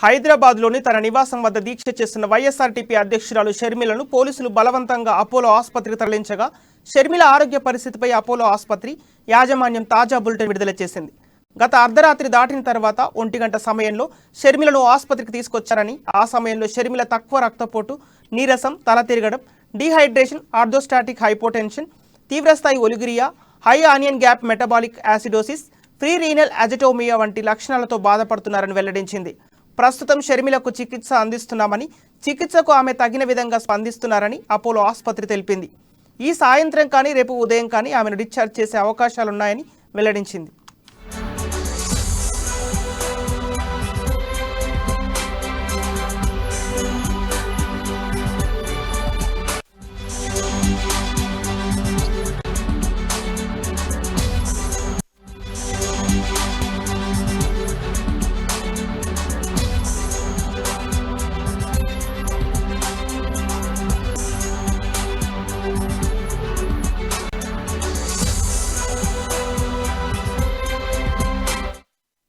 హైదరాబాద్లోని తన నివాసం వద్ద దీక్ష చేస్తున్న వైఎస్ఆర్టీపీ అధ్యక్షురాలు షర్మిలను పోలీసులు బలవంతంగా అపోలో ఆసుపత్రికి తరలించగా షర్మిల ఆరోగ్య పరిస్థితిపై అపోలో ఆసుపత్రి యాజమాన్యం తాజా బులెటిన్ విడుదల చేసింది. గత అర్ధరాత్రి దాటిన తర్వాత 1 గంట సమయంలో షర్మిలను ఆసుపత్రికి తీసుకొచ్చారని, ఆ సమయంలో షర్మిల తక్కువ రక్తపోటు, నీరసం, తల తిరగడం, డీహైడ్రేషన్, ఆర్థోస్టాటిక్ హైపోటెన్షన్, తీవ్రస్థాయి oliguria, high anion gap metabolic acidosis, prerenal azotemia వంటి లక్షణాలతో బాధపడుతున్నారని వెల్లడించింది. ప్రస్తుతం షర్మిలకు చికిత్స అందిస్తున్నామని, చికిత్సకు ఆమె తగిన విధంగా స్పందిస్తున్నారని అపోలో ఆసుపత్రి తెలిపింది. ఈ సాయంత్రం కానీ రేపు ఉదయం కానీ ఆమెను డిశ్చార్జ్ చేసే అవకాశాలున్నాయని వెల్లడించింది.